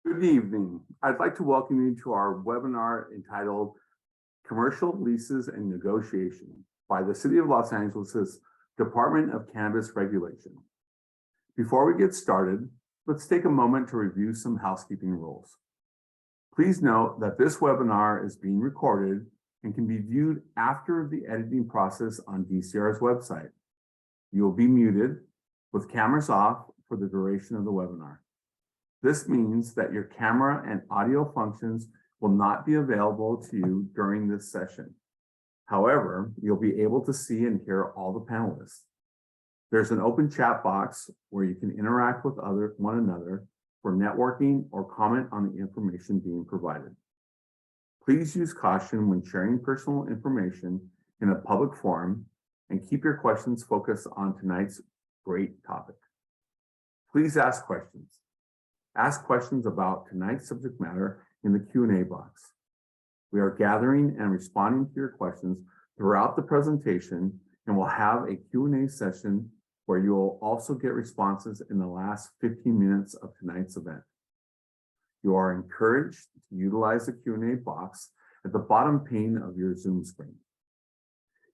Good evening. I'd like to welcome you to our webinar entitled Commercial Leases and Negotiation by the City of Los Angeles' Department of Cannabis Regulation. Before we get started, let's take a moment to review some housekeeping rules. Please note that this webinar is being recorded and can be viewed after the editing process on DCR's website. You will be muted with cameras off for the duration of the webinar. This means that your camera and audio functions will not be available to you during this session. However, you'll be able to see and hear all the panelists. There's an open chat box where you can interact with one another for networking or comment on the information being provided. Please use caution when sharing personal information in a public forum and keep your questions focused on tonight's great topic. Please ask questions. Ask questions about tonight's subject matter in the Q&A box. We are gathering and responding to your questions throughout the presentation, and we'll have a Q&A session where you will also get responses in the last 15 minutes of tonight's event. You are encouraged to utilize the Q&A box at the bottom pane of your Zoom screen.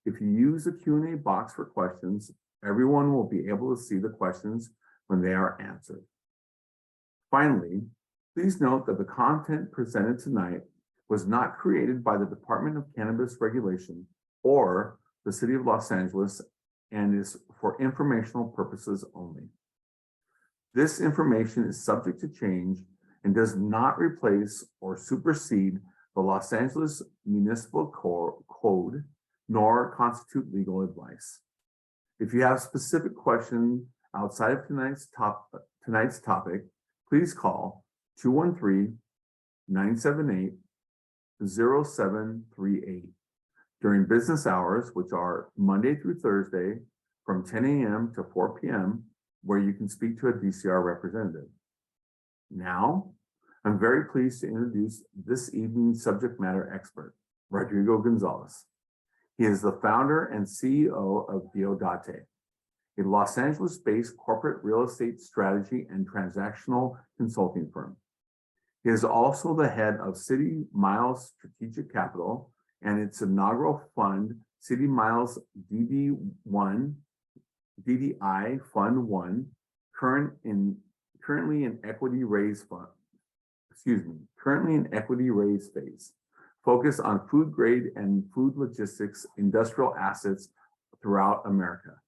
If you use the Q&A box for questions, everyone will be able to see the questions when they are answered. Finally, please note that the content presented tonight was not created by the Department of Cannabis Regulation or the City of Los Angeles and is for informational purposes only. This information is subject to change and does not replace or supersede the Los Angeles Municipal Code, nor constitute legal advice. If you have specific questions outside of tonight's topic, please call 213-978-0738 during business hours, which are Monday through Thursday from 10 a.m. to 4 p.m., where you can speak to a DCR representative. Now, I'm very pleased to introduce this evening's subject matter expert, Rodrigo Gonzalez. He is the founder and CEO of Diodate, a Los Angeles-based corporate real estate strategy and transactional consulting firm. He is also the head of City Miles Strategic Capital and its inaugural fund, City Miles DDI Fund 1, currently in equity raise phase, focused on food grade and food logistics industrial assets throughout America.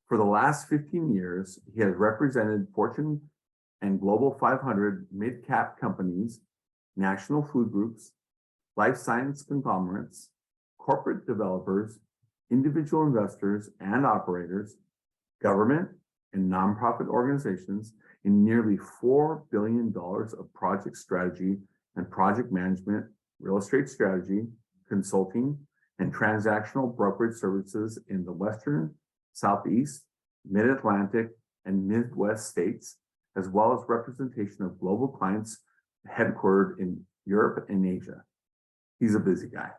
For the last 15 years, he has represented Fortune and Global 500 mid-cap companies, national food groups, life science conglomerates, corporate developers, individual investors and operators, government and nonprofit organizations in nearly $4 billion of project strategy and project management, real estate strategy, consulting, and transactional brokerage services in the Western, Southeast, Mid-Atlantic, and Midwest states, as well as representation of global clients headquartered in Europe and Asia. He's a busy guy.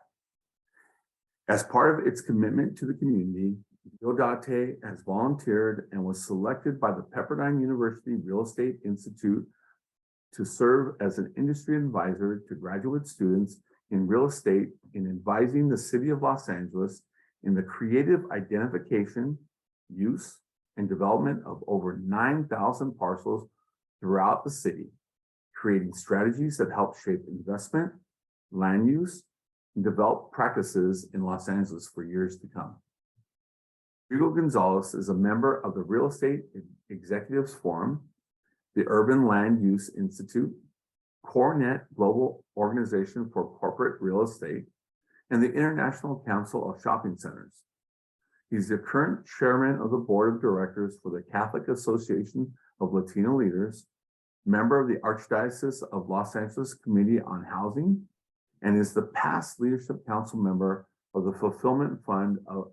As part of its commitment to the community, Diodate has volunteered and was selected by the Pepperdine University Real Estate Institute to serve as an industry advisor to graduate students in real estate in advising the City of Los Angeles in the creative identification, use, and development of over 9,000 parcels throughout the city, creating strategies that help shape investment, land use, and develop practices in Los Angeles for years to come. Rodrigo Gonzalez is a member of the Real Estate Executives Forum, the Urban Land Use Institute, CoreNet Global Organization for Corporate Real Estate, and the International Council of Shopping Centers. He's the current chairman of the board of directors for the Catholic Association of Latino Leaders, member of the Archdiocese of Los Angeles Committee on Housing, and is the past leadership council member of the Fulfillment Fund, a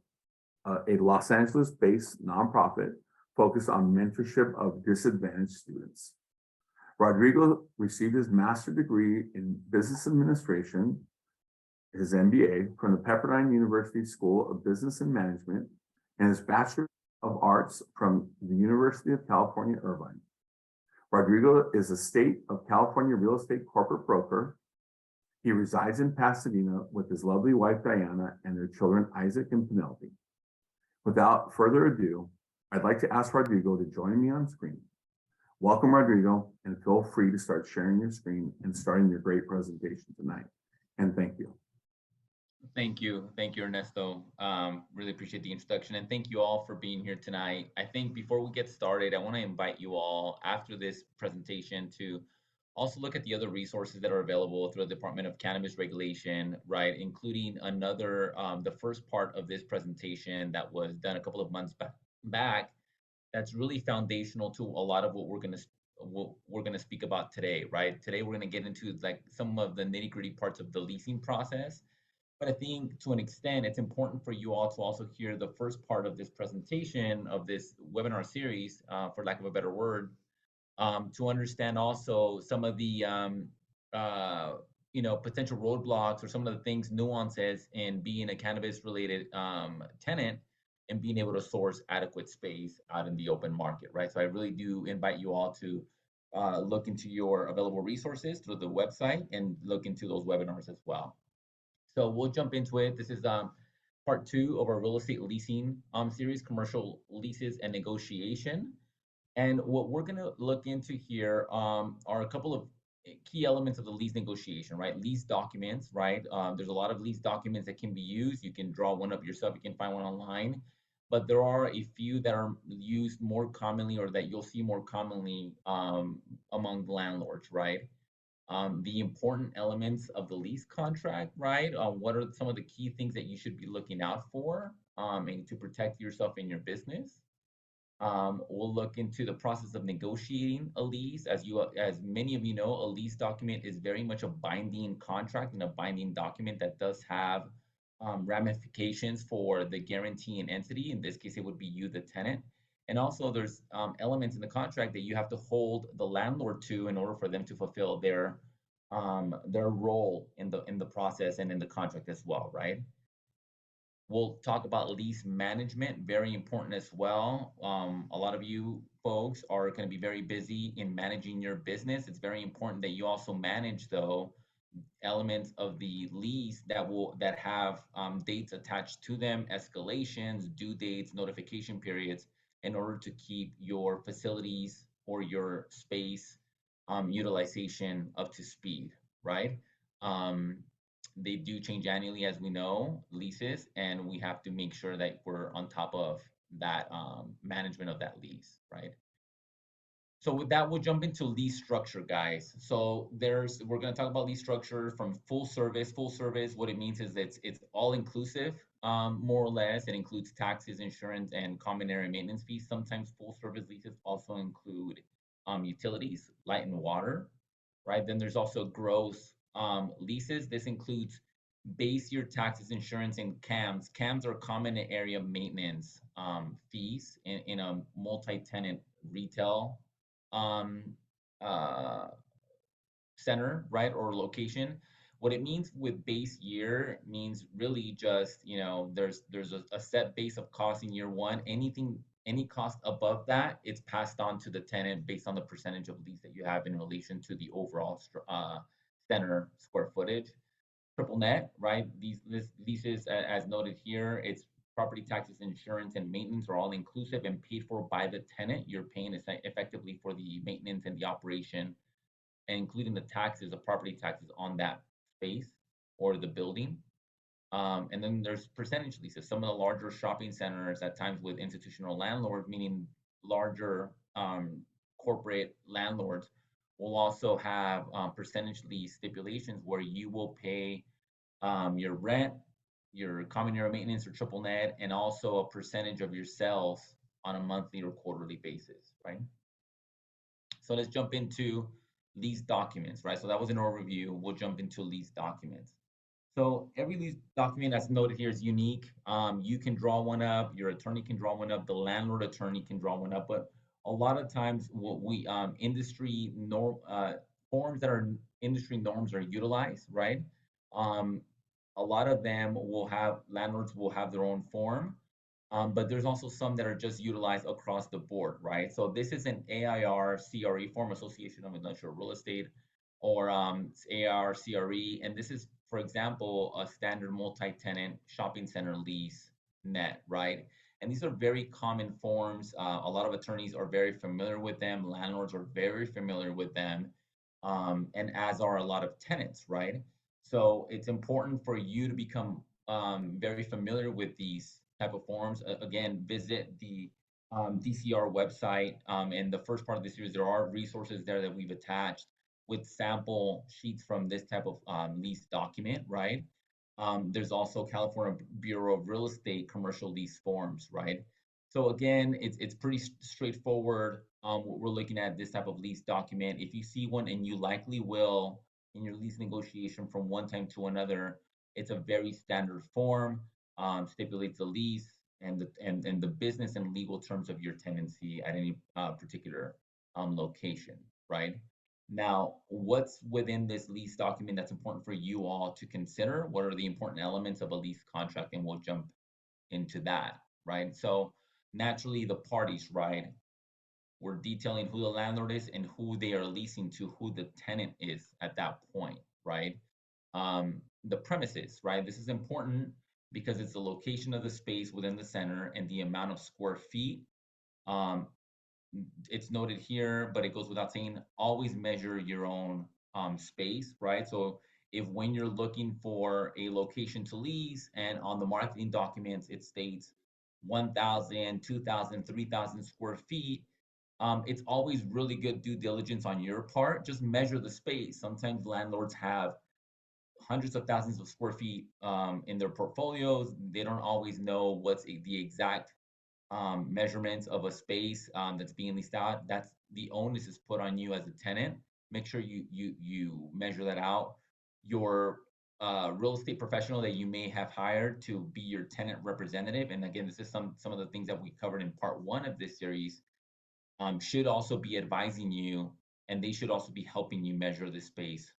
Los Angeles-based nonprofit focused on mentorship of disadvantaged students. Rodrigo received his master's degree in business administration, his MBA from the Pepperdine University School of Business and Management, and his Bachelor of Arts from the University of California, Irvine. Rodrigo is a state of California real estate corporate broker. He resides in Pasadena with his lovely wife, Diana, and their children, Isaac and Penelope. Without further ado, I'd like to ask Rodrigo to join me on screen. Welcome, Rodrigo, and feel free to start sharing your screen and starting your great presentation tonight. And thank you. Thank you. Thank you, Ernesto. Really appreciate the introduction and thank you all for being here tonight. I think before we get started, I want to invite you all after this presentation to also look at the other resources that are available through the Department of Cannabis Regulation, right? Including the first part of this presentation that was done a couple of months back that's really foundational to a lot of what we're going to speak about today, right? Today we're going to get into like some of the nitty-gritty parts of the leasing process, but I think to an extent, it's important for you all to also hear the first part of this presentation of this webinar series, for lack of a better word, to understand also some of the uh, potential roadblocks or some of the things nuances in being a cannabis related tenant and being able to source adequate space out in the open market, right? So I really do invite you all to look into your available resources through the website and look into those webinars as well. So we'll jump into it. This is part two of our real estate leasing series, commercial leases and negotiation. And what we're going to look into here are a couple of key elements of the lease negotiation, right? Lease documents, right? There's a lot of lease documents that can be used. You can draw one up yourself, you can find one online, but there are a few that are used more commonly or that you'll see more commonly among landlords, right? The important elements of the lease contract, right? What are some of the key things that you should be looking out for and to protect yourself and your business? We'll look into the process of negotiating a lease. As many of you know, a lease document is very much a binding contract and a binding document that does have ramifications for the guaranteeing entity. In this case, it would be you, the tenant. And also, there's elements in the contract that you have to hold the landlord to in order for them to fulfill their role in the process and in the contract as well, right? We'll talk about lease management, very important as well. A lot of you folks are going to be very busy in managing your business. It's very important that you also manage, though, elements of the lease that have dates attached to them, escalations, due dates, notification periods, in order to keep your facilities or your space utilization up to speed, right? Um, they do change annually, as we know, leases, and we have to make sure that we're on top of that management of that lease, right? So with that, we'll jump into lease structure, guys. So we're going to talk about lease structure from full service. Full service, what it means is it's all inclusive, more or less. It includes taxes, insurance, and common area maintenance fees. Sometimes full service leases also include utilities, light and water, right? Then there's also gross leases. This includes base year taxes, insurance, and CAMs. CAMs are common area maintenance fees in a multi-tenant retail um, uh, center, right, or location. What it means with base year means really just, there's a set base of cost in year one. Any cost above that, it's passed on to the tenant based on the percentage of lease that you have in relation to the overall center square footage. Triple net, right? These leases, as noted here, it's property taxes, insurance, and maintenance are all inclusive and paid for by the tenant. You're paying effectively for the maintenance and the operation, and including the taxes, the property taxes on that space or the building. And then there's percentage leases. Some of the larger shopping centers, at times with institutional landlords, meaning larger corporate landlords, will also have percentage lease stipulations where you will pay your rent, your common area maintenance or triple net, and also a percentage of your sales on a monthly or quarterly basis, right? So let's jump into lease documents, right? So that was an overview. We'll jump into lease documents. So every lease document that's noted here is unique. You can draw one up, your attorney can draw one up, the landlord attorney can draw one up, but a lot of times what we industry norm forms that are industry norms are utilized, right? Um, a lot of them will have landlords will have their own form. But there's also some that are just utilized across the board, right? So this is an AIR CRE form, Association of Industrial Real Estate, or AIR CRE, and this is, for example, a standard multi-tenant shopping center lease net, right? And these are very common forms. A lot of attorneys are very familiar with them. Landlords are very familiar with them, and as are a lot of tenants, right? So it's important for you to become very familiar with these type of forms. Again, visit the DCR website. In the first part of the series, there are resources there that we've attached with sample sheets from this type of lease document, right? There's also California Bureau of Real Estate commercial lease forms, right? So again, it's pretty straightforward. We're looking at this type of lease document. If you see one, and you likely will in your lease negotiation from one time to another, it's a very standard form. Stipulates the lease and the business and legal terms of your tenancy at any particular location, right? Now, what's within this lease document that's important for you all to consider? What are the important elements of a lease contract? And we'll jump into that, right? So naturally, the parties, right? We're detailing who the landlord is and who they are leasing to, who the tenant is at that point, right? The premises, right? This is important because it's the location of the space within the center and the amount of square feet. Um, it's noted here, but it goes without saying, always measure your own space, right? So if when you're looking for a location to lease and on the marketing documents, it states 1,000, 2,000, 3,000 square feet, it's always really good due diligence on your part. Just measure the space. Sometimes landlords have hundreds of thousands of square feet in their portfolios. They don't always know what's the exact measurements of a space that's being leased out. That's the onus is put on you as a tenant. Make sure you measure that out. Your real estate professional that you may have hired to be your tenant representative, and again, this is some of the things that we covered in part one of this series, should also be advising you, and they should also be helping you measure the space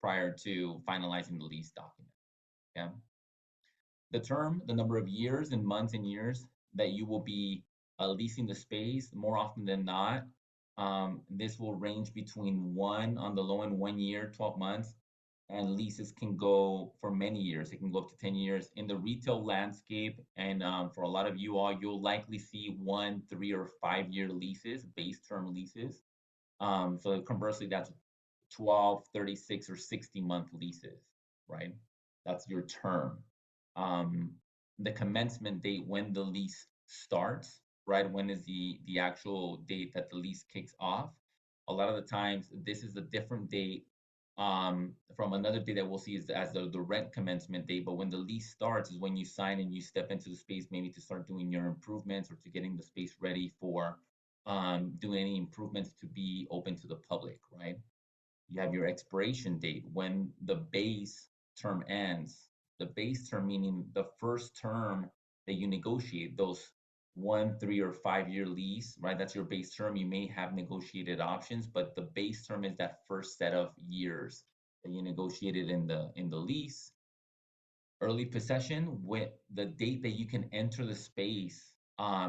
prior to finalizing the lease document. Yeah. The term, the number of years and months and years that you will be leasing the space, more often than not, this will range between one on the low end, 1 year, 12 months, and leases can go for many years. It can go up to 10 years. In the retail landscape, and for a lot of you all, you'll likely see 1, 3, or 5 year leases, base term leases. So conversely, that's 12, 36, or 60-month leases, right? That's your term. Um, the commencement date when the lease starts, right? When is the actual date that the lease kicks off? A lot of the times, this is a different date from another date that we'll see is as the rent commencement date. But when the lease starts is when you sign and you step into the space, maybe to start doing your improvements or to getting the space ready for doing any improvements to be open to the public, right? You have your expiration date when the base term ends. The base term meaning the first term that you negotiate, those 1, 3, or 5 year lease, right? That's your base term. You may have negotiated options, but the base term is that first set of years that you negotiated in the lease. Early possession with the date that you can enter the space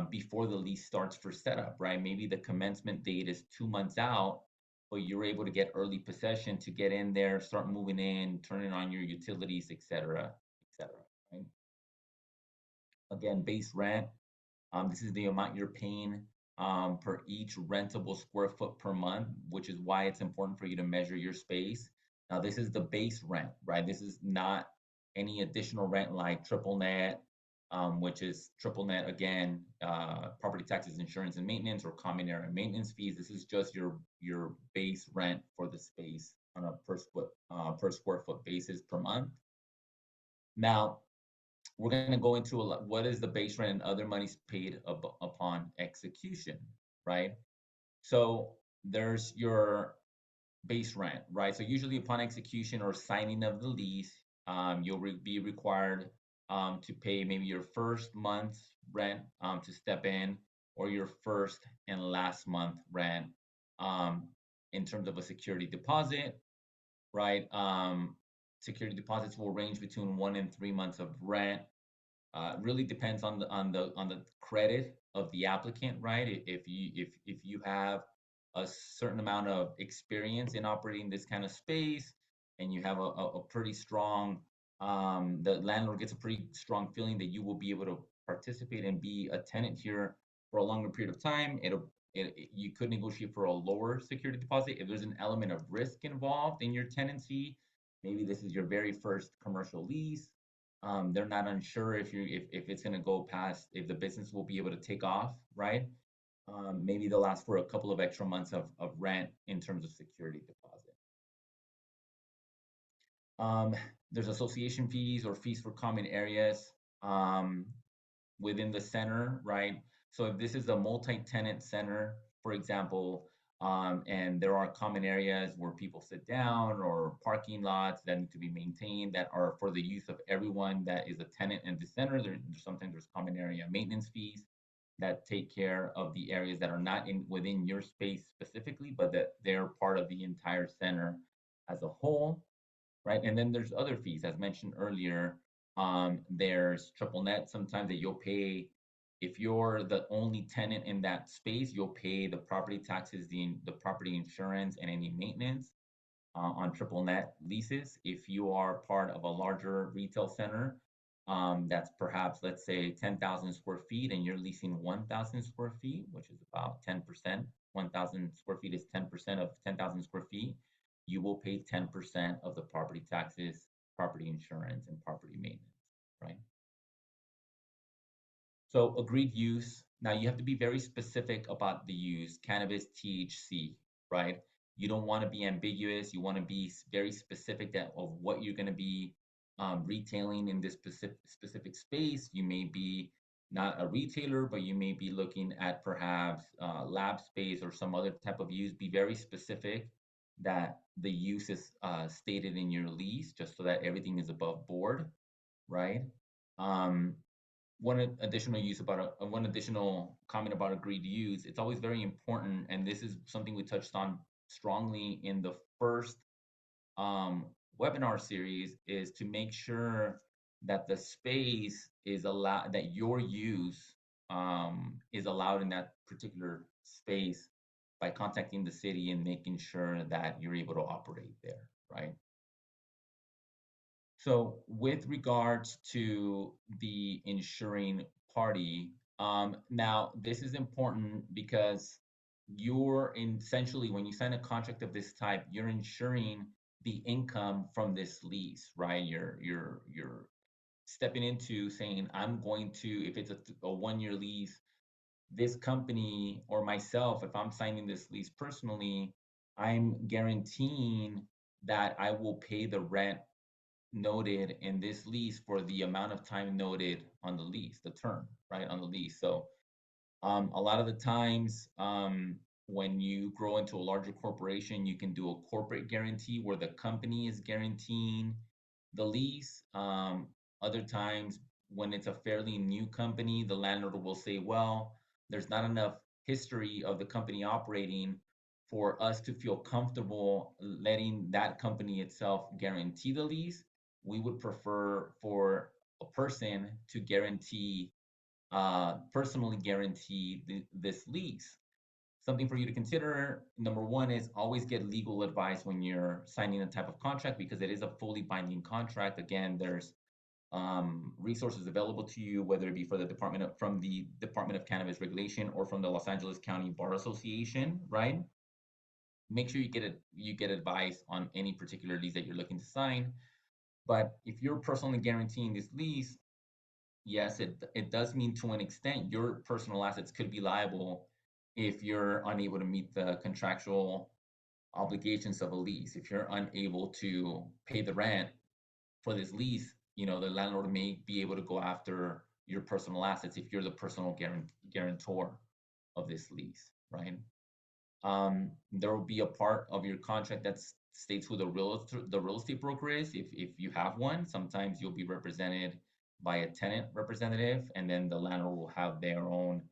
before the lease starts for setup, right? Maybe the commencement date is 2 months out, but you're able to get early possession to get in there, start moving in, turning on your utilities, etc., etc. Right? Again, base rent. This is the amount you're paying per each rentable square foot per month, which is why it's important for you to measure your space. Now, this is the base rent, right? This is not any additional rent like triple net, which is triple net again, property taxes, insurance, and maintenance, or common area maintenance fees. This is just your base rent for the space on a per square foot basis per month. Now, we're going to go into what is the base rent and other monies paid upon execution, right? So there's your base rent, right? So usually upon execution or signing of the lease, you'll be required to pay maybe your first month's rent to step in, or your first and last month rent in terms of a security deposit, right? Security deposits will range between 1 and 3 months of rent. Really depends on the credit of the applicant, right? If you have a certain amount of experience in operating this kind of space, and you have a pretty strong, the landlord gets a pretty strong feeling that you will be able to participate and be a tenant here for a longer period of time. You could negotiate for a lower security deposit if there's an element of risk involved in your tenancy. Maybe this is your very first commercial lease. They're not unsure if it's going to go past, if the business will be able to take off, right? Maybe they'll ask for a couple of extra months of rent in terms of security deposit. Um, there's association fees or fees for common areas um, within the center, right? So if this is a multi-tenant center, for example, and there are common areas where people sit down or parking lots that need to be maintained that are for the use of everyone that is a tenant in the center, sometimes there's common area maintenance fees that take care of the areas that are not within your space specifically, but that they're part of the entire center as a whole, right? And then there's other fees, as mentioned earlier. There's triple net sometimes that you'll pay if you're the only tenant in that space. You'll pay the property taxes, the property insurance, and any maintenance on triple net leases. If you are part of a larger retail center, that's perhaps, let's say, 10,000 square feet, and you're leasing 1,000 square feet, which is about 10%. 1,000 square feet is 10% of 10,000 square feet. You will pay 10% of the property taxes, property insurance, and property maintenance, right? So agreed use. Now you have to be very specific about the use, cannabis, THC, right? You don't want to be ambiguous. You want to be very specific of what you're going to be retailing in this specific space. You may be not a retailer, but you may be looking at perhaps lab space or some other type of use. Be very specific that the use is stated in your lease, just so that everything is above board, right? Um, one additional comment about agreed use. It's always very important, and this is something we touched on strongly in the first um, webinar series, is to make sure that the space is allowed, that your use is allowed in that particular space by contacting the city and making sure that you're able to operate there, right? So with regards to the insuring party, now this is important because essentially, when you sign a contract of this type, you're insuring the income from this lease, right? You're stepping into saying, I'm going to, if it's a 1 year lease, this company or myself, if I'm signing this lease personally, I'm guaranteeing that I will pay the rent noted in this lease for the amount of time noted on the lease, the term, right, on the lease. So a lot of the times, when you grow into a larger corporation, you can do a corporate guarantee where the company is guaranteeing the lease. Other times, when it's a fairly new company, the landlord will say, well, there's not enough history of the company operating for us to feel comfortable letting that company itself guarantee the lease. We would prefer for a person to personally guarantee this lease. Something for you to consider. Number one is always get legal advice when you're signing a type of contract, because it is a fully binding contract. Again, there's resources available to you, whether it be from the Department of Cannabis Regulation or from the Los Angeles County Bar Association, right? Make sure you get advice on any particular lease that you're looking to sign. But if you're personally guaranteeing this lease, yes, it does mean to an extent your personal assets could be liable if you're unable to meet the contractual obligations of a lease. If you're unable to pay the rent for this lease, the landlord may be able to go after your personal assets if you're the personal guarantor of this lease, right? There will be a part of your contract that states who the real estate broker is, if you have one. Sometimes you'll be represented by a tenant representative, and then the landlord will have their own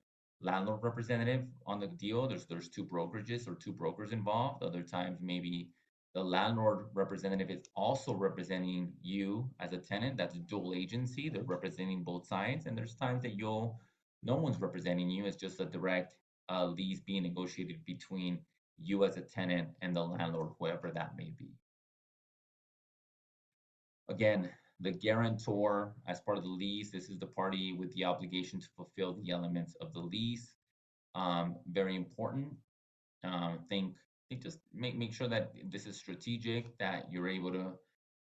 landlord representative on the deal. There's two brokerages or two brokers involved. Other times, maybe The landlord representative is also representing you as a tenant. That's a dual agency. They're representing both sides. And there's times that no one's representing you. It's just a direct lease being negotiated between you as a tenant and the landlord, whoever that may be. Again, the guarantor, as part of the lease, this is the party with the obligation to fulfill the elements of the lease. Very important. Think just make sure that this is strategic, that you're able to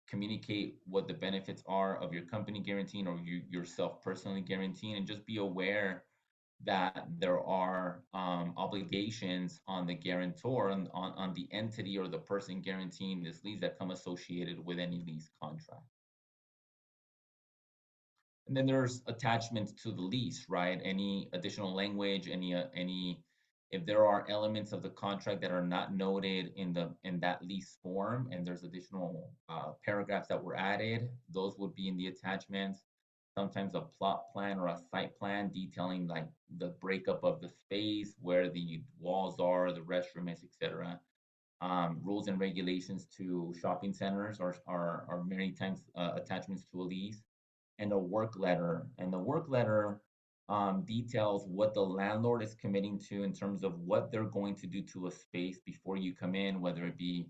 communicate what the benefits are of your company guaranteeing or you yourself personally guaranteeing, and just be aware that there are obligations on the guarantor and on the entity or the person guaranteeing this lease that come associated with any lease contract. And then there's attachments to the lease, right? Any additional language, any if there are elements of the contract that are not noted in that lease form, and there's additional paragraphs that were added, those would be in the attachments. Sometimes a plot plan or a site plan detailing like the breakup of the space, where the walls are, the restroom is, etc. Rules and regulations to shopping centers are many times attachments to a lease, and a work letter. And the work letter details what the landlord is committing to in terms of what they're going to do to a space before you come in, whether it be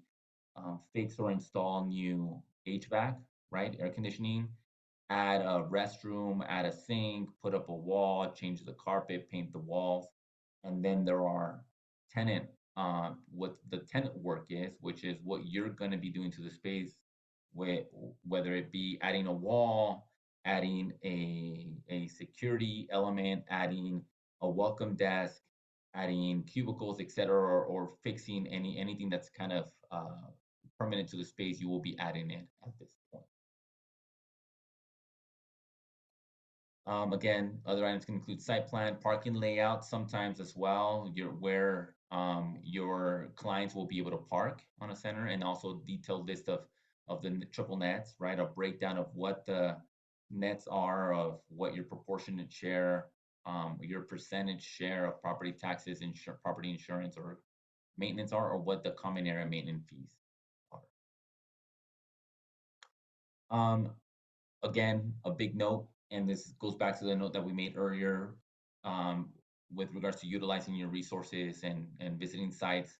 fix or install new HVAC, right, air conditioning, add a restroom, add a sink, put up a wall, change the carpet, paint the walls. And then there are tenant, what the tenant work is, which is what you're going to be doing to the space, whether it be adding a wall, adding a security element, adding a welcome desk, adding cubicles, etc., or fixing anything that's kind of permanent to the space. You will be adding it at this point. Again, other items can include site plan, parking layout, sometimes as well, where your clients will be able to park on a center, and also detailed list of the triple nets, right? A breakdown of what the nets are, of what your proportionate share, your percentage share of property taxes, property insurance, or maintenance are, or what the common area maintenance fees are. Again, a big note, and this goes back to the note that we made earlier with regards to utilizing your resources and visiting sites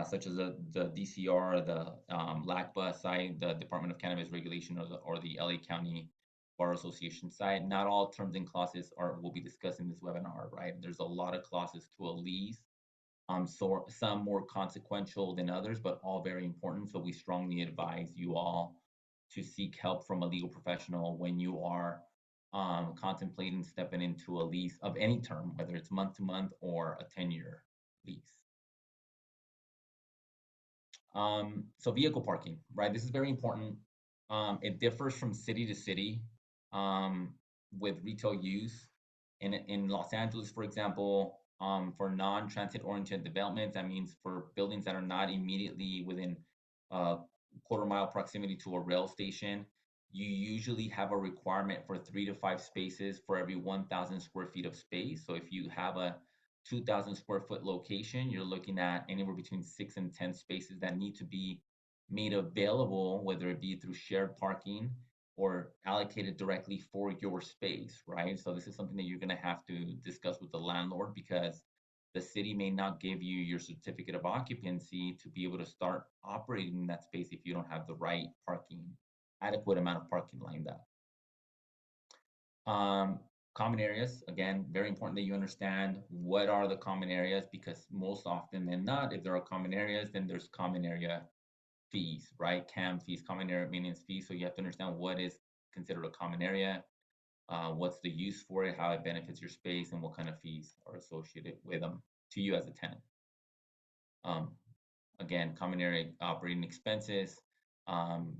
such as the DCR, the LACBA site, the Department of Cannabis Regulation, or the LA County Bar Association site. Not all terms and clauses will be discussed in this webinar, right? There's a lot of clauses to a lease. So some more consequential than others, but all very important. So we strongly advise you all to seek help from a legal professional when you are contemplating stepping into a lease of any term, whether it's month to month or a 10-year lease. So vehicle parking, right? This is very important. It differs from city to city with retail use. In Los Angeles, for example, for non-transit oriented developments, that means for buildings that are not immediately within quarter-mile proximity to a rail station, you usually have a requirement for 3 to 5 spaces for every 1,000 square feet of space. So if you have a 2,000 square foot location, you're looking at anywhere between 6 and 10 spaces that need to be made available, whether it be through shared parking or allocated directly for your space, right? So this is something that you're going to have to discuss with the landlord, because the city may not give you your certificate of occupancy to be able to start operating in that space if you don't have the right adequate amount of parking lined up. Common areas, again, very important that you understand what are the common areas, because most often than not, if there are common areas, then there's common area fees, right? CAM fees, common area maintenance fees. So you have to understand what is considered a common area, what's the use for it, how it benefits your space, and what kind of fees are associated with them to you as a tenant. Again, common area operating expenses,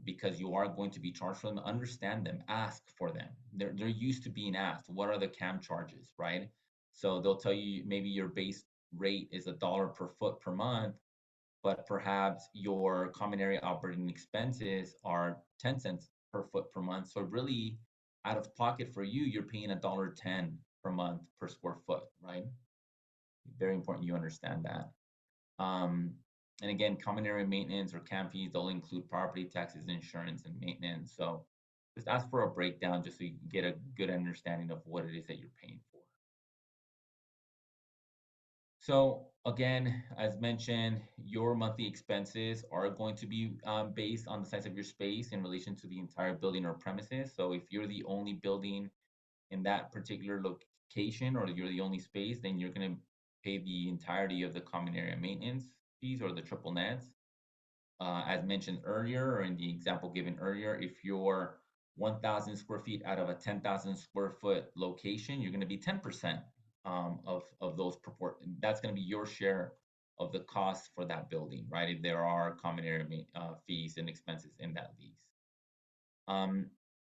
because you are going to be charged for them. Understand them, ask for them. They're used to being asked, what are the CAM charges, right? So they'll tell you maybe your base rate is $1 per foot per month, but perhaps your common area operating expenses are 10 cents per foot per month. So really, out of pocket for you, you're paying $1.10 per month per square foot, right? Very important you understand that. And again, common area maintenance or camp fees, they'll include property taxes, insurance, and maintenance. So just ask for a breakdown just so you can get a good understanding of what it is that you're paying for. So again, as mentioned, your monthly expenses are going to be based on the size of your space in relation to the entire building or premises. So if you're the only building in that particular location or you're the only space, then you're going to pay the entirety of the common area maintenance fees or the triple nets. As mentioned earlier, or in the example given earlier, if you're 1,000 square feet out of a 10,000 square foot location, you're going to be 10% of those purport. That's going to be your share of the cost for that building, right? If there are common area fees and expenses in that lease. Um,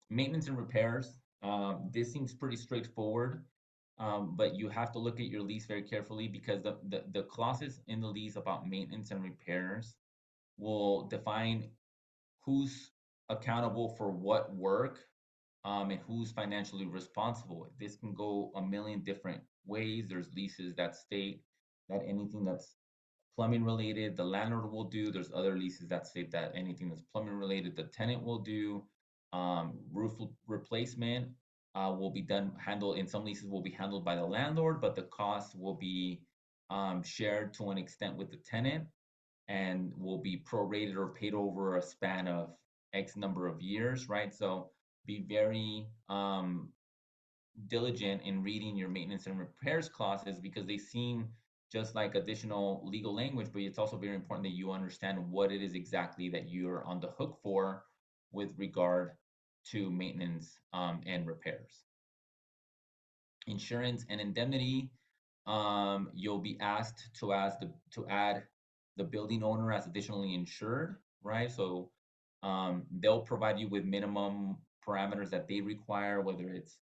Maintenance and repairs. This seems pretty straightforward, but you have to look at your lease very carefully because the clauses in the lease about maintenance and repairs will define who's accountable for what work, and who's financially responsible. This can go a million different ways. There's leases that state that anything that's plumbing related, the landlord will do. There's other leases that state that anything that's plumbing related, the tenant will do. Roof replacement will be handled in some leases will be handled by the landlord, but the cost will be shared to an extent with the tenant and will be prorated or paid over a span of X number of years, right? So be very diligent in reading your maintenance and repairs clauses because they seem just like additional legal language, but it's also very important that you understand what it is exactly that you're on the hook for with regard to maintenance and repairs. Insurance and indemnity, you'll be asked to add the building owner as additionally insured, right? So they'll provide you with minimum parameters that they require, whether it's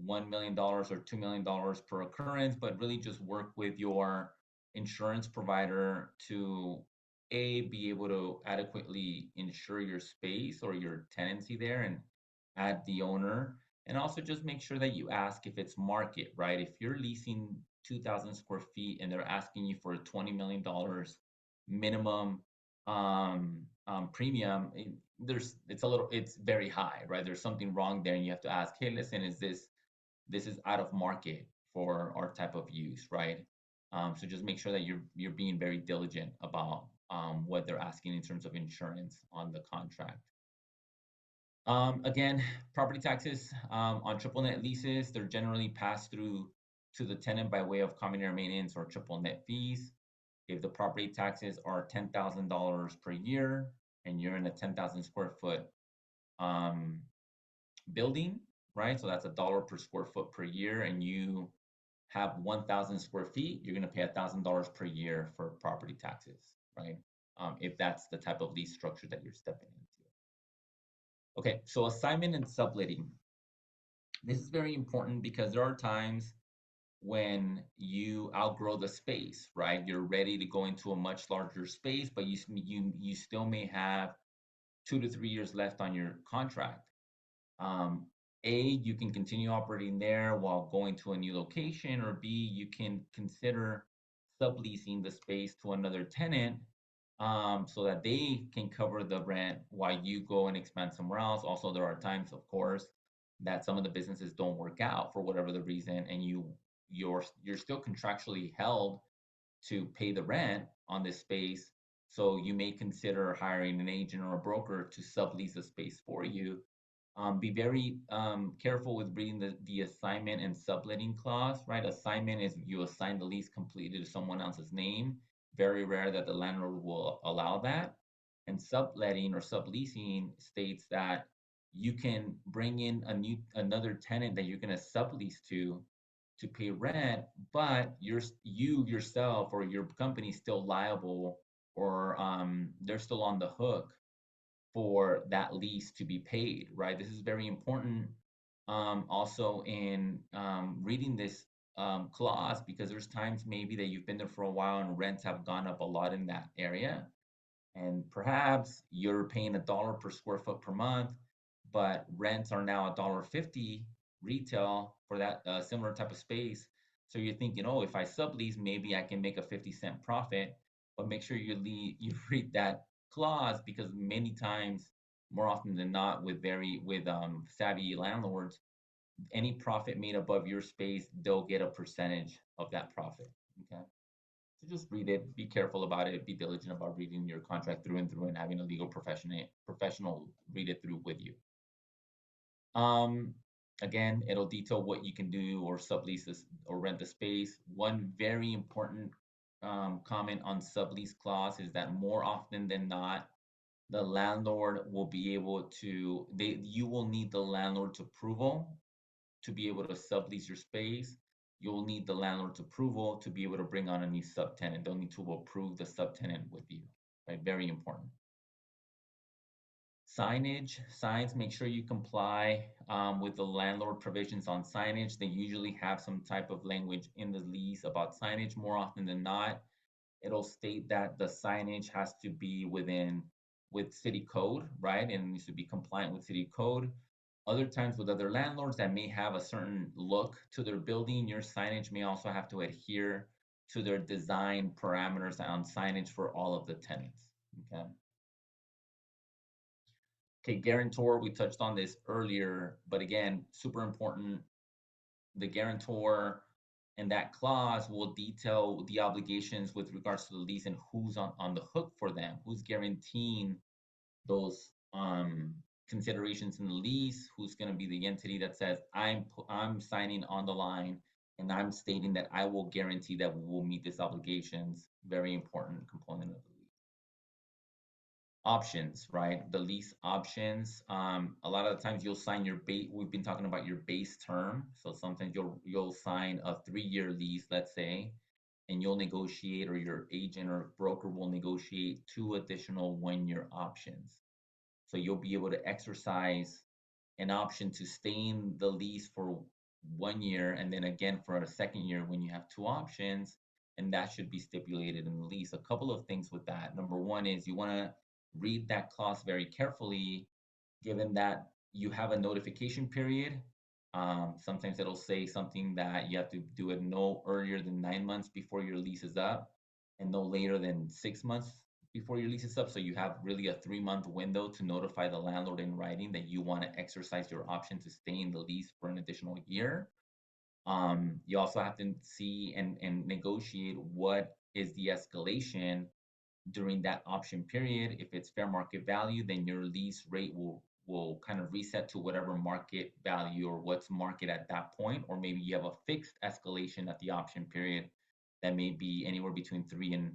$1 million or $2 million per occurrence, but really just work with your insurance provider to be able to adequately insure your space or your tenancy there and add the owner. And also just make sure that you ask if it's market, right? If you're leasing 2,000 square feet and they're asking you for $20 million minimum premium, it's very high, right? There's something wrong there, and you have to ask, hey, listen, this is out of market for our type of use, right? So just make sure that you're being very diligent about what they're asking in terms of insurance on the contract. Again, property taxes on triple net leases, they're generally passed through to the tenant by way of common area maintenance or triple net fees. If the property taxes are $10,000 per year and you're in a 10,000 square foot um, building, right? So that's $1 per square foot per year, and you have 1,000 square feet, you're going to pay $1,000 per year for property taxes, right? If that's the type of lease structure that you're stepping into. Okay, so assignment and subletting. This is very important because there are times when you outgrow the space, right? You're ready to go into a much larger space, but you still may have 2 to 3 years left on your contract. Um, you can continue operating there while going to a new location, or B, you can consider subleasing the space to another tenant so that they can cover the rent while you go and expand somewhere else. Also, there are times, of course, that some of the businesses don't work out for whatever the reason, and you're still contractually held to pay the rent on this space. So you may consider hiring an agent or a broker to sublease the space for you. Be very careful with reading the assignment and subletting clause, right? Assignment is you assign the lease completely to someone else's name. Very rare that the landlord will allow that. And subletting or subleasing states that you can bring in another tenant that you're going to sublease to pay rent, but you yourself or your company is still liable, or they're still on the hook for that lease to be paid, right? This is very important also in reading this clause, because there's times maybe that you've been there for a while and rents have gone up a lot in that area. And perhaps you're paying $1 per square foot per month, but rents are now $1.50 retail for that similar type of space. So you're thinking, oh, if I sublease, maybe I can make a 50-cent profit. but make sure you read that clause, because many times, more often than not, with savvy landlords, any profit made above your space, they'll get a percentage of that profit. Okay. So just read it, be careful about it, be diligent about reading your contract through and through, and having a legal professional read it through with you. Um, Again, it'll detail what you can do or sublease this or rent the space. One very important comment on sublease clause is that more often than not, the landlord will be able to, you will need the landlord's approval to be able to sublease your space. You'll need the landlord's approval to be able to bring on a new subtenant. They'll need to approve the subtenant with you, right? Very important. Signage, signs, make sure you comply with the landlord provisions on signage. They usually have some type of language in the lease about signage. More often than not, it'll state that the signage has to be with city code, right? And it needs to be compliant with city code. Other times with other landlords that may have a certain look to their building, your signage may also have to adhere to their design parameters on signage for all of the tenants. Okay. Okay, guarantor, we touched on this earlier, but again, super important. The guarantor and that clause will detail the obligations with regards to the lease and who's on the hook for them, who's guaranteeing those considerations in the lease, who's going to be the entity that says, I'm signing on the line and I'm stating that I will guarantee that we will meet these obligations. Very important component of the lease. Options, right? The lease options. A lot of the times you'll sign your base. We've been talking about your base term. So sometimes you'll sign a 3-year lease, let's say, and you'll negotiate, or your agent or broker will negotiate 2 additional 1-year options. So you'll be able to exercise an option to stay in the lease for 1 year, and then again for a second year when you have 2 options, and that should be stipulated in the lease. A couple of things with that. Number one is you want to read that clause very carefully, given that you have a notification period. Sometimes it'll say something that you have to do it no earlier than 9 months before your lease is up, and no later than 6 months before your lease is up. So you have really a 3-month window to notify the landlord in writing that you want to exercise your option to stay in the lease for an additional year. You also have to see and negotiate what is the escalation during that option period. If it's fair market value, then your lease rate will kind of reset to whatever market value or what's market at that point. Or maybe you have a fixed escalation at the option period that may be anywhere between 3 and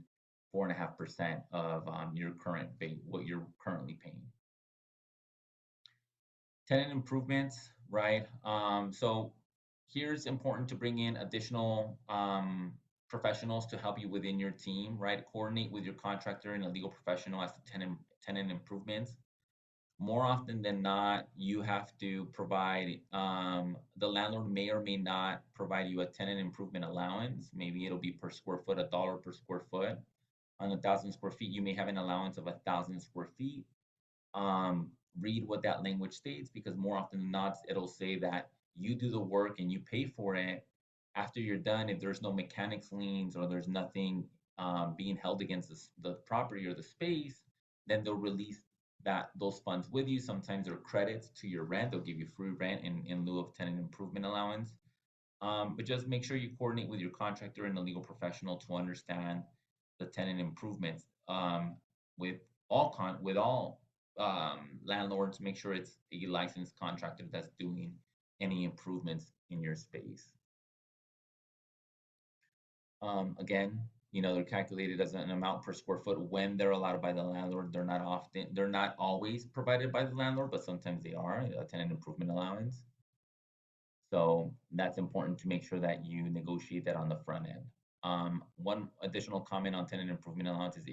4.5% of your current what you're currently paying. Tenant improvements, right? So here's important to bring in additional professionals to help you within your team, right? Coordinate with your contractor and a legal professional as to tenant improvements. More often than not, you have to provide, the landlord may or may not provide you a tenant improvement allowance. Maybe it'll be per square foot, $1 per square foot. On 1,000 square feet, you may have an allowance of 1,000 square feet. um, Read what that language states, because more often than not, it'll say that you do the work and you pay for it. After you're done, if there's no mechanics liens or there's nothing being held against the property or the space, then they'll release those funds with you. Sometimes they're credits to your rent. They'll give you free rent in lieu of tenant improvement allowance. But just make sure you coordinate with your contractor and the legal professional to understand the tenant improvements. With all landlords, make sure it's a licensed contractor that's doing any improvements in your space. Again, they're calculated as an amount per square foot when they're allowed by the landlord. They're not always provided by the landlord, but sometimes they are a tenant improvement allowance. So that's important to make sure that you negotiate that on the front end. One additional comment on tenant improvement allowance is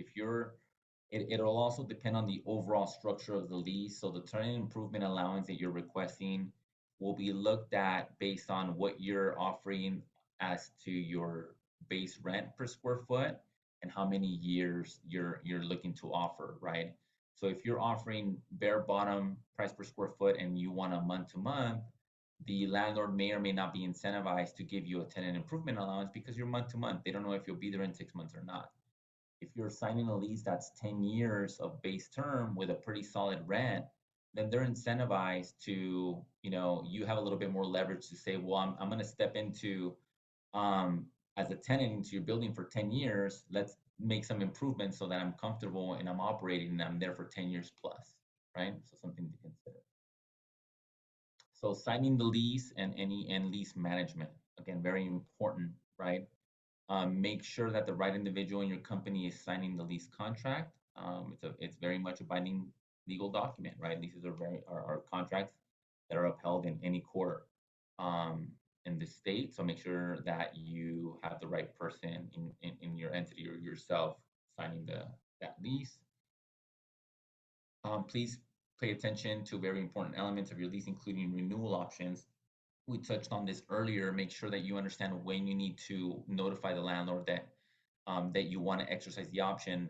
it'll also depend on the overall structure of the lease. So the tenant improvement allowance that you're requesting will be looked at based on what you're offering as to your base rent per square foot and how many years you're looking to offer, right? So if you're offering bare bottom price per square foot and you want a month to month, the landlord may or may not be incentivized to give you a tenant improvement allowance because you're month to month. They don't know if you'll be there in 6 months or not. If you're signing a lease that's 10 years of base term with a pretty solid rent, then they're incentivized to, you have a little bit more leverage to say, well, I'm going to step into um, as a tenant into your building for 10 years. Let's make some improvements so that I'm comfortable and I'm operating and I'm there for 10 years plus, right? So something to consider. So signing the lease and lease management, again, very important, right? Make sure that the right individual in your company is signing the lease contract. It's very much a binding legal document, right? Leases are contracts that are upheld in any court um, in the state. So make sure that you have the right person in your entity or yourself signing that lease. Please pay attention to very important elements of your lease, including renewal options. We touched on this earlier. Make sure that you understand when you need to notify the landlord that you want to exercise the option.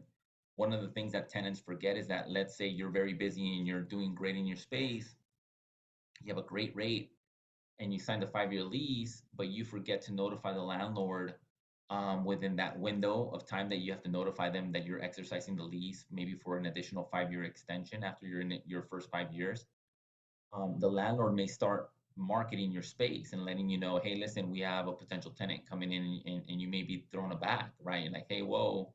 One of the things that tenants forget is that, let's say you're very busy and you're doing great in your space, you have a great rate, and you sign the 5-year lease, but you forget to notify the landlord within that window of time that you have to notify them that you're exercising the lease, maybe for an additional 5-year extension after you're in your first 5 years. The landlord may start marketing your space and letting you know, hey, listen, we have a potential tenant coming in, and you may be thrown aback, right? You're like, hey, whoa,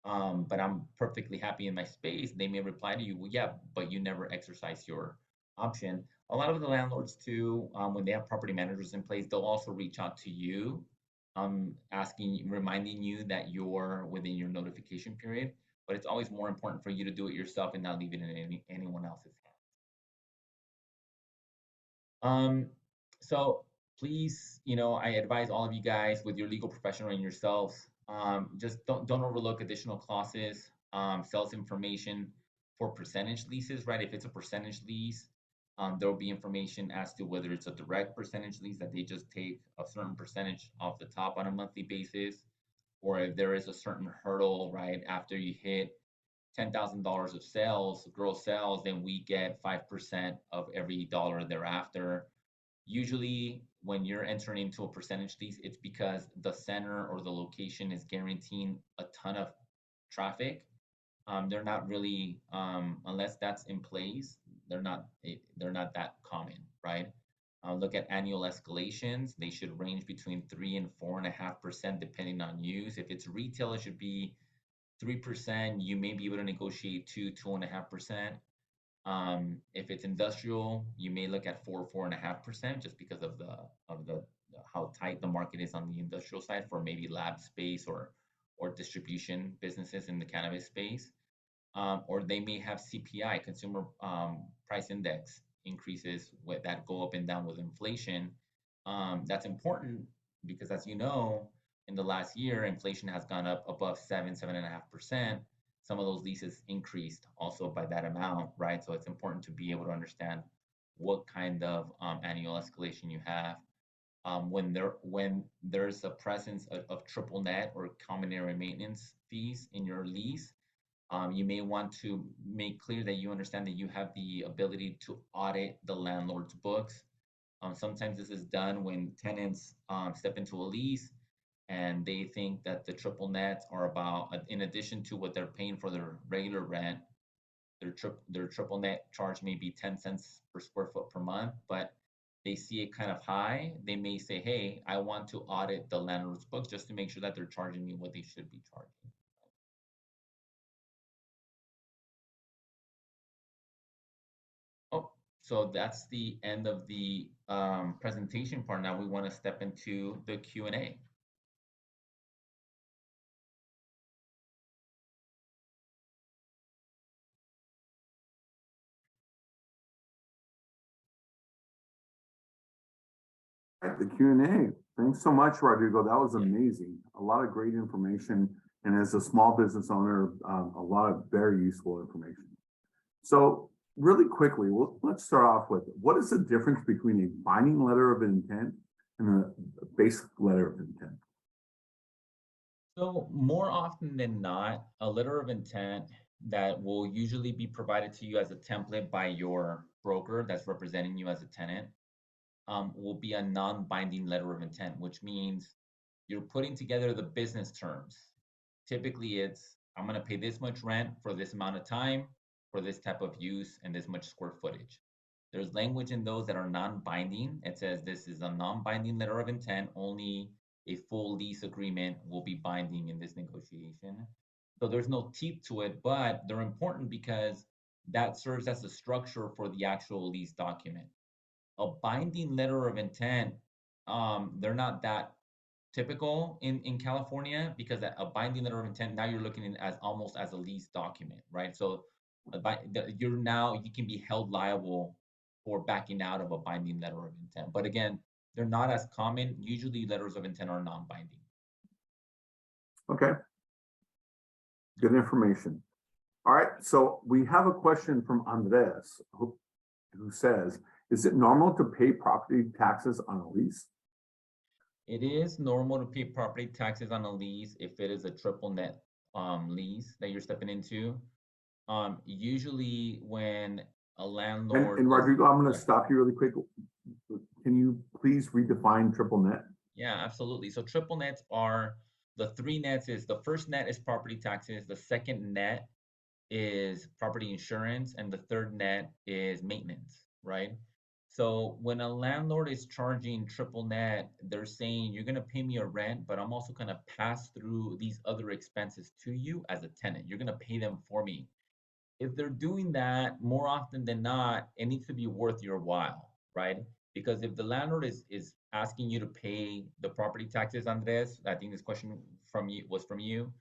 but I'm perfectly happy in my space. They may reply to you, well, yeah, but you never exercise your option. A lot of the landlords too, when they have property managers in place, they'll also reach out to you, reminding you that you're within your notification period. But it's always more important for you to do it yourself and not leave it in anyone else's hands. So please, I advise all of you guys with your legal professional and yourselves, just don't overlook additional clauses, sales information for percentage leases, right? If it's a percentage lease, there will be information as to whether it's a direct percentage lease that they just take a certain percentage off the top on a monthly basis, or if there is a certain hurdle, right? After you hit $10,000 of sales, gross sales, then we get 5% of every dollar thereafter. Usually, when you're entering into a percentage lease, it's because the center or the location is guaranteeing a ton of traffic. They're not really, unless that's in place, they're not that common, right? Look at annual escalations. They should range between 3 and 4.5% depending on use. If it's retail, it should be 3%. You may be able to negotiate 2.5%. If it's industrial, you may look at 4.5%, just because of the how tight the market is on the industrial side for maybe lab space or distribution businesses in the cannabis space. Or they may have CPI, consumer price index increases that go up and down with inflation. That's important because, as you know, in the last year, inflation has gone up above 7.5%. Some of those leases increased also by that amount, right? So it's important to be able to understand what kind of annual escalation you have. When there's a presence of triple net or common area maintenance fees in your lease, you may want to make clear that you understand that you have the ability to audit the landlord's books. Sometimes this is done when tenants step into a lease and they think that the triple nets are about, in addition to what they're paying for their regular rent, their triple net charge may be 10 cents per square foot per month, but they see it kind of high. They may say, hey, I want to audit the landlord's books just to make sure that they're charging me what they should be charging. Oh, so that's the end of the presentation part. Now we want to step into the Q&A. Right, the Q&A. Thanks so much, Rodrigo. That was Yeah. amazing. A lot of great information. And as a small business owner, a lot of very useful information. So really quickly, let's start off with, what is the difference between a binding letter of intent and a basic letter of intent? So more often than not, a letter of intent that will usually be provided to you as a template by your broker that's representing you as a tenant will be a non-binding letter of intent, which means you're putting together the business terms. Typically, it's I'm going to pay this much rent for this amount of time for this type of use and this much square footage. There's language in those that are non-binding. It says this is a non-binding letter of intent. Only a full lease agreement will be binding in this negotiation. So there's no teeth to it, but they're important because that serves as a structure for the actual lease document. A binding letter of intent, they're not that typical in California because a binding letter of intent, now you're looking at as almost as a lease document, right? So you're now, you can be held liable for backing out of a binding letter of intent. But again, they're not as common. Usually letters of intent are non-binding. Okay, good information. All right, so we have a question from Andres who says, is it normal to pay property taxes on a lease? It is normal to pay property taxes on a lease if it is a triple net lease that you're stepping into. Usually when a landlord And is, Rodrigo, I'm going to yeah, stop you really quick. Can you please redefine triple net? yeah, absolutely. So triple nets are the three nets is the first net is property taxes, the second net is property insurance, and the third net is maintenance, right? So when a landlord is charging triple net, they're saying you're going to pay me a rent, but I'm also going to pass through these other expenses to you as a tenant. You're going to pay them for me. If they're doing that more often than not, it needs to be worth your while, right? Because if the landlord is asking you to pay the property taxes on this, I think this question from you was from you.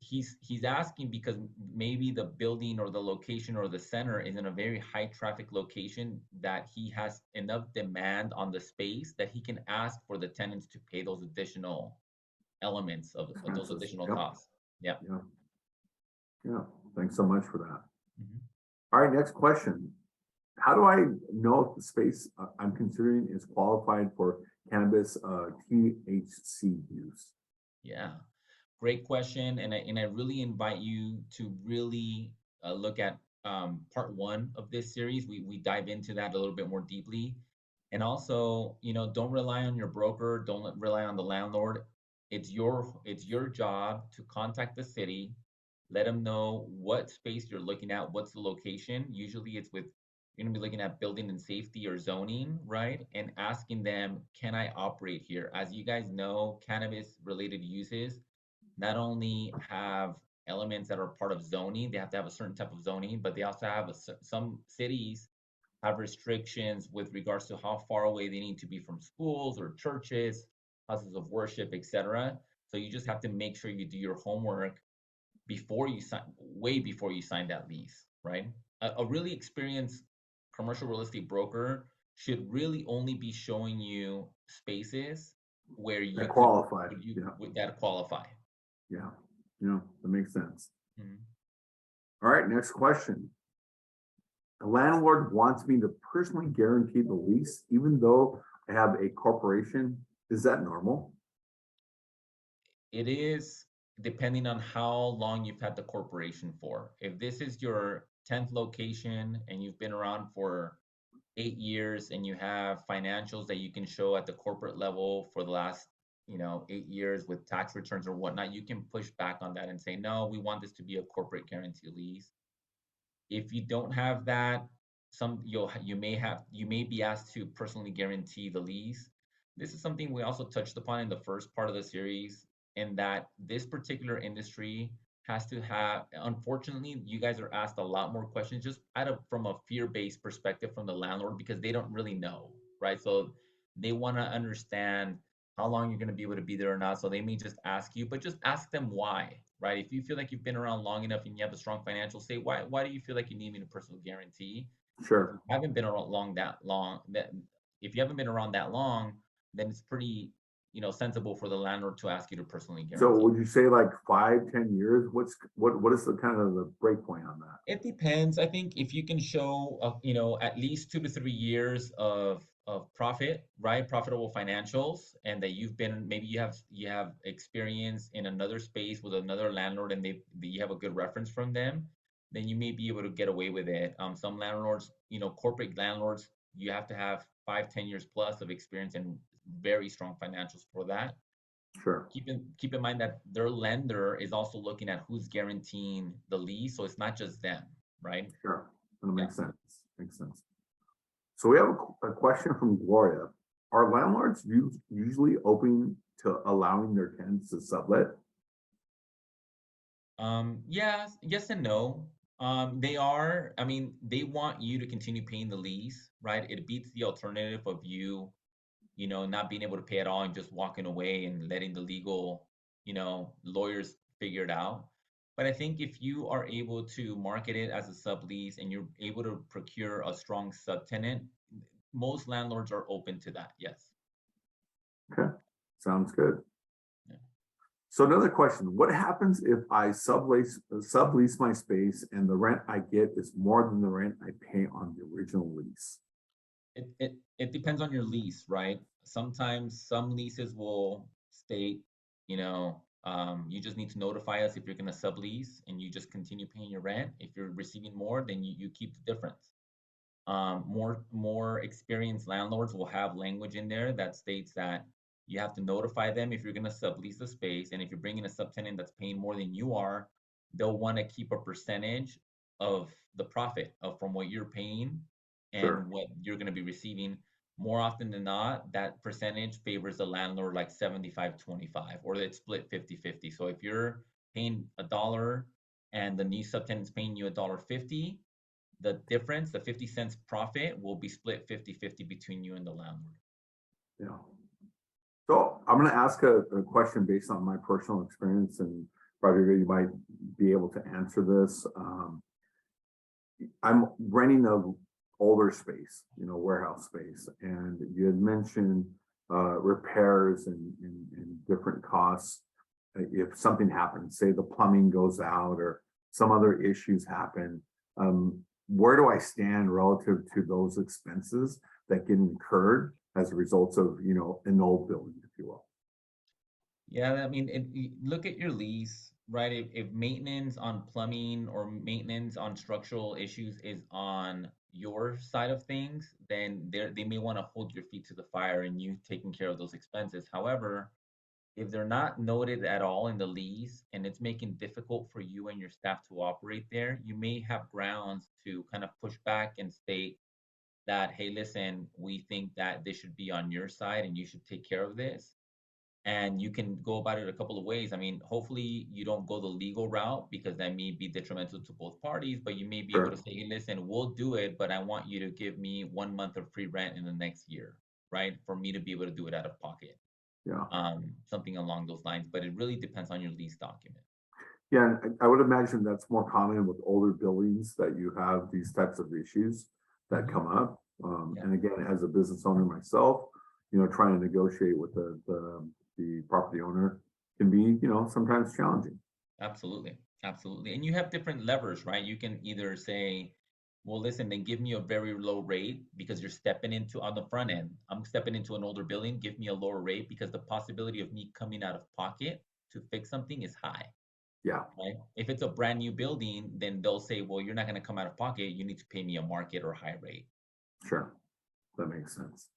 He's asking because maybe the building or the location or the center is in a very high traffic location that he has enough demand on the space that he can ask for the tenants to pay those additional elements of those Expenses. additional Yep. costs. Yeah. Yeah. Yeah. Thanks so much for that. Mhm. All right, next question. How do I know if the space I'm considering is qualified for cannabis THC use? Yeah. Great question, and I really invite you to really look at part one of this series. We dive into that a little bit more deeply, and also, don't rely on your broker. Don't rely on the landlord. It's your job to contact the city, let them know what space you're looking at, what's the location. Usually, it's with you're gonna be looking at building and safety or zoning, right? And asking them, can I operate here? As you guys know, cannabis related uses not only have elements that are part of zoning, they have to have a certain type of zoning, but they also have some cities have restrictions with regards to how far away they need to be from schools or churches, houses of worship, etc. So you just have to make sure you do your homework before you sign, way before you sign that lease, right? A really experienced commercial real estate broker should really only be showing you spaces where That qualify. you Yeah. would that qualify. Yeah. Yeah. That makes sense. Mhm. All right, next question. A landlord wants me to personally guarantee the lease, even though I have a corporation. Is that normal? It is depending on how long you've had the corporation for. If this is your 10th location and you've been around for 8 years and you have financials that you can show at the corporate level for the last 8 years with tax returns or whatnot, you can push back on that and say, no, we want this to be a corporate guarantee lease. If you don't have that, you may be asked to personally guarantee the lease. This is something we also touched upon in the first part of the series, in that this particular industry has to have, unfortunately, you guys are asked a lot more questions just from a fear-based perspective from the landlord because they don't really know, right? So they want to understand how long you're going to be able to be there or not. So they may just ask you, but just ask them why, right? If you feel like you've been around long enough and you have a strong financial say, why do you feel like you need me to personal guarantee? If you Sure. haven't been around that long, that if you haven't been around that long, then it's pretty, sensible for the landlord to ask you to personally So guarantee. would you say like 5, 10 years? What is the kind of the break point on that? It depends. I think if you can show, at least 2 to 3 years of profit, right, profitable financials, and that maybe you have experience in another space with another landlord, and you have a good reference from them, then you may be able to get away with it. Some landlords, corporate landlords, you have to have 5, 10 years plus of experience and very strong financials for that. Sure, Keep in mind that their lender is also looking at who's guaranteeing the lease, so it's not just them, right? sure. That Yeah. makes sense. Makes sense. So we have a question from Gloria. Are landlords usually open to allowing their tenants to sublet? Yes and no. They are, I mean, they want you to continue paying the lease, right? It beats the alternative of you, not being able to pay at all and just walking away and letting the legal, lawyers figure it out. But I think if you are able to market it as a sublease and you're able to procure a strong subtenant, most landlords are open to that. Yes. Okay, sounds good. Yeah. So another question, what happens if I sublease my space and the rent I get is more than the rent I pay on the original lease? It depends on your lease, right? Sometimes some leases will state, you just need to notify us if you're going to sublease and you just continue paying your rent. If you're receiving more, then you keep the difference. More experienced landlords will have language in there that states that you have to notify them if you're going to sublease the space, and if you're bringing a subtenant that's paying more than you are, they'll want to keep a percentage of the profit of from what you're paying Sure. and what you're going to be receiving. More often than not, that percentage favors the landlord like 75-25, or it's split 50-50. So if you're paying a dollar and the new subtenant's paying you $1.50, the difference, the 50 cents profit, will be split 50-50 between you and the landlord. Yeah. So I'm going to ask a question based on my personal experience, and Rodrigo, you might be able to answer this. I'm renting a older space, warehouse space, and you had mentioned repairs and different costs. If something happens, say the plumbing goes out or some other issues happen, where do I stand relative to those expenses that get incurred as a result of, an old building, if you will? Yeah, I mean, look at your lease, right? If maintenance on plumbing or maintenance on structural issues is on your side of things, then they may want to hold your feet to the fire and you taking care of those expenses. However, if they're not noted at all in the lease and it's making difficult for you and your staff to operate there, you may have grounds to kind of push back and state that, hey, listen, we think that this should be on your side and you should take care of this. And you can go about it a couple of ways. I mean, hopefully you don't go the legal route because that may be detrimental to both parties, but you may be able to Sure. say, hey, listen, we'll do it, but I want you to give me 1 month of free rent in the next year, right? For me to be able to do it out of pocket, Yeah. something along those lines. But it really depends on your lease document. Yeah, and I would imagine that's more common with older buildings that you have these types of issues that Mhm. come up. Yeah, And again, as a business owner myself, trying to negotiate with the property owner can be, sometimes challenging. absolutely. Absolutely. And you have different levers, right? You can either say, well, listen, then give me a very low rate because you're stepping into on the front end. I'm stepping into an older building, give me a lower rate because the possibility of me coming out of pocket to fix something is high, Yeah, right? If it's a brand new building, then they'll say, well, you're not going to come out of pocket. You need to pay me a market or high rate. sure. That makes sense.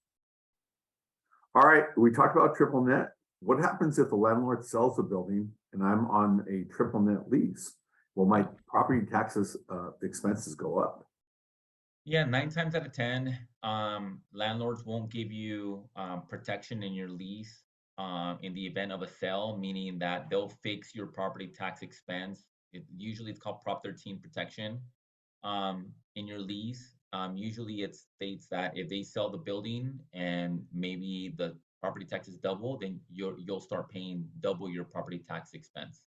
All right, we talked about triple net. What happens if the landlord sells the building and I'm on a triple net lease? Will my Yeah. property taxes expenses go up? Yeah, 9 times out of 10, landlords won't give you protection in your lease in the event of a sale, meaning that they'll fix your property tax expense. Usually it's called Prop 13 protection in your lease. Usually it states that if they sell the building and maybe the property tax is double, then you'll start paying double your property tax expense.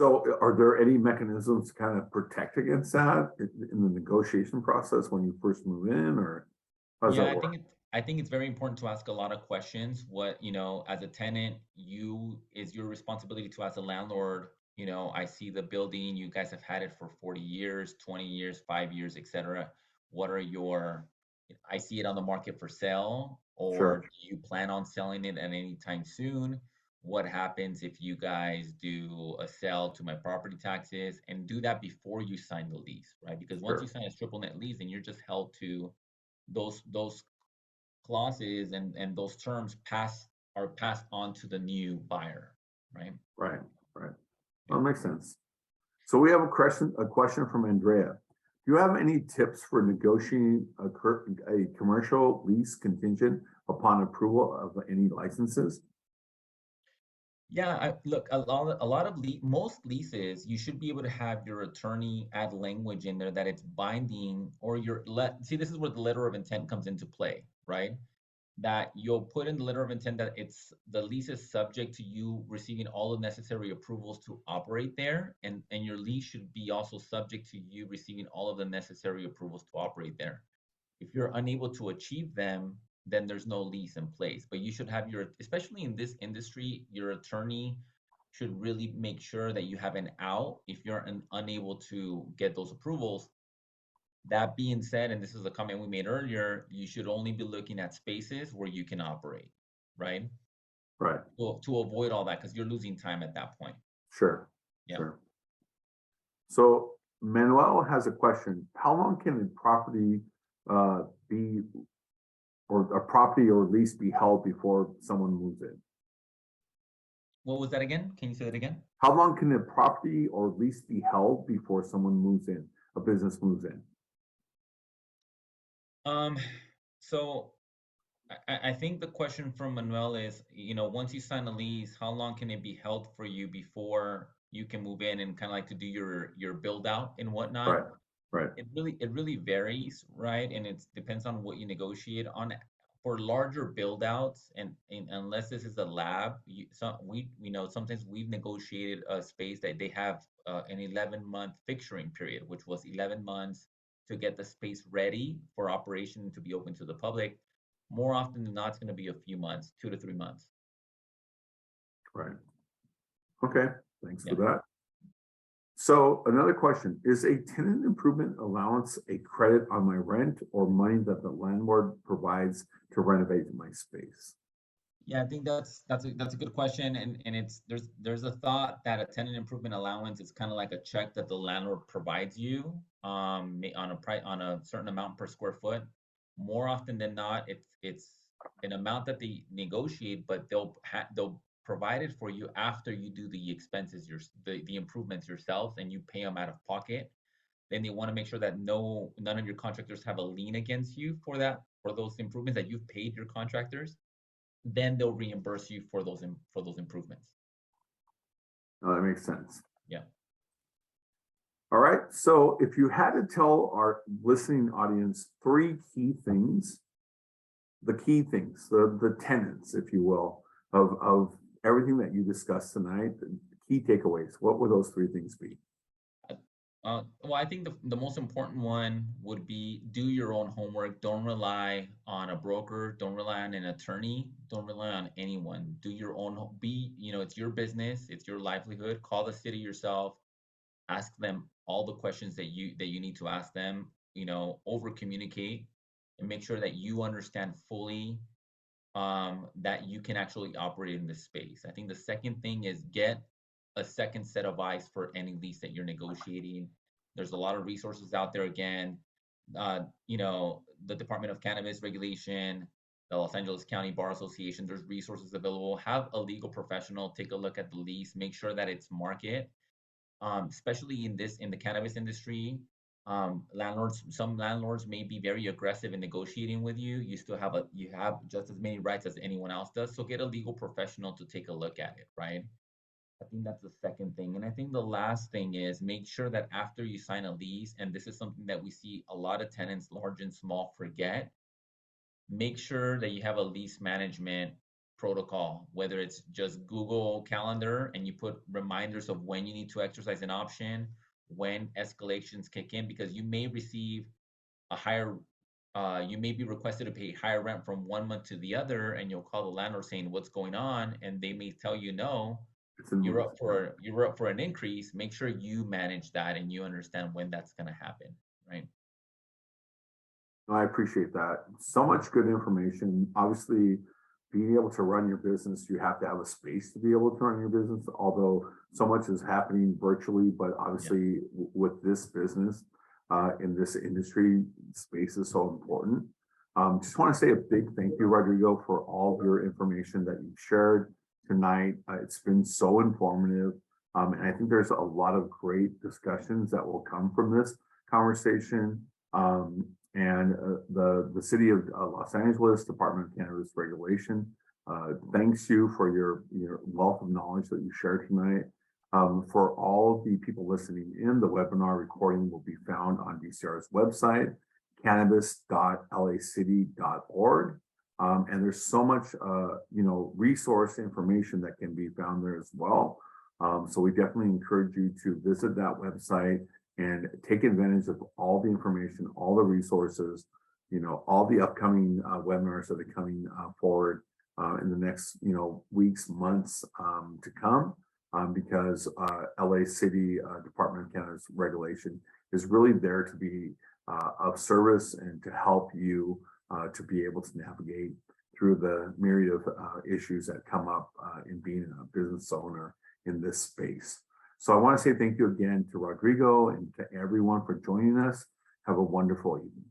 So are there any mechanisms to kind of protect against that in the negotiation process when you first move in, or how does Yeah, that work? I think it's very important to ask a lot of questions. What, as a tenant, is your responsibility to ask the landlord, I see the building, you guys have had it for 40 years, 20 years, 5 years, etc. What are your, I see it on the market for sale, or Sure, do you plan on selling it at any time soon? What happens if you guys do a sale to my property taxes, and do that before you sign the lease, right? Because once you sure, sign a triple net lease, then you're just held to those clauses and those terms past are passed on to the new buyer, right? Right, right. Yeah. That makes sense. So we have a question from Andrea. Do you have any tips for negotiating a commercial lease contingent upon approval of any licenses? Yeah, look, most leases, you should be able to have your attorney add language in there that it's binding, or see, this is where the letter of intent comes into play, right? That you'll put in the letter of intent that the lease is subject to you receiving all the necessary approvals to operate there, and your lease should be also subject to you receiving all of the necessary approvals to operate there. If you're unable to achieve them, then there's no lease in place. But you should have especially in this industry, your attorney should really make sure that you have an out if you're unable to get those approvals. That being said, and this is a comment we made earlier, you should only be looking at spaces where you can operate, right? Right. To avoid all that, because you're losing time at that point. Sure. Yeah. Sure. So Manuel has a question. How long can a property be, or a property or lease be held before someone moves in? What was that again? Can you say that again? How long can a property or lease be held before someone moves in, a business moves in? So I think the question from Manuel is, once you sign a lease, how long can it be held for you before you can move in and kind of like to do your build out and whatnot? Right. Right. It really varies, right? And it depends on what you negotiate on. For larger build outs, and unless this is a lab, we know sometimes we've negotiated a space that they have an 11-month fixturing period, which was 11 months to get the space ready for operation to be open to the public. More often than not, it's going to be a few months, 2 to 3 months. Right. Okay. Thanks Yeah. for that. So another question, is a tenant improvement allowance a credit on my rent or money that the landlord provides to renovate my space? Yeah, I think that's a good question, and there's a thought that a tenant improvement allowance is kind of like a check that the landlord provides you on a certain amount per square foot. More often than not, it's an amount that they negotiate, but they'll provide it for you after you do the expenses, the improvements yourself, and you pay them out of pocket. Then they want to make sure that none of your contractors have a lien against you for those improvements that you've paid your contractors. Then they'll reimburse you for those improvements. Oh, that makes sense. Yeah. All right. So if you had to tell our listening audience three key things, the tenets, if you will, of everything that you discussed tonight, the key takeaways, what would those three things be? Well, I think the most important one would be do your own homework. Don't rely on a broker. Don't rely on an attorney. Don't rely on anyone. Do your own. It's your business. It's your livelihood. Call the city yourself. Ask them all the questions that you need to ask them. Over communicate and make sure that you understand fully that you can actually operate in this space. I think the second thing is get a second set of eyes for any lease that you're negotiating. There's a lot of resources out there. Again, the Department of Cannabis Regulation, the Los Angeles County Bar Association, there's resources available. Have a legal professional take a look at the lease, make sure that it's market, especially in the cannabis industry. Some landlords may be very aggressive in negotiating with you. You have just as many rights as anyone else does. So get a legal professional to take a look at it, right? I think that's the second thing. And I think the last thing is make sure that after you sign a lease, and this is something that we see a lot of tenants, large and small, forget, make sure that you have a lease management protocol, whether it's just Google Calendar and you put reminders of when you need to exercise an option, when escalations kick in, because you may receive you may be requested to pay higher rent from 1 month to the other, and you'll call the landlord saying what's going on, and they may tell you no. You're up for an increase. Make sure you manage that and you understand when that's going to happen, right? I appreciate that. So much good information. Obviously, being able to run your business, you have to have a space to be able to run your business, although so much is happening virtually, but obviously with this business, in this industry, space is so important. Just want to say a big thank you, Rodrigo, for all of your information that you've shared tonight. It's been so informative. And I think there's a lot of great discussions that will come from this conversation. The City of Los Angeles Department of Cannabis Regulation thanks you for your wealth of knowledge that you shared tonight. For all the people listening in, the webinar recording will be found on DCR's website, cannabis.lacity.org. And there's so much, resource information that can be found there as well. So we definitely encourage you to visit that website and take advantage of all the information, all the resources, all the upcoming webinars that are coming forward in the next, weeks, months to come. Because LA City Department of Cannabis Regulation is really there to be of service and to help you to be able to navigate through the myriad of issues that come up in being a business owner in this space. So I want to say thank you again to Rodrigo and to everyone for joining us. Have a wonderful evening.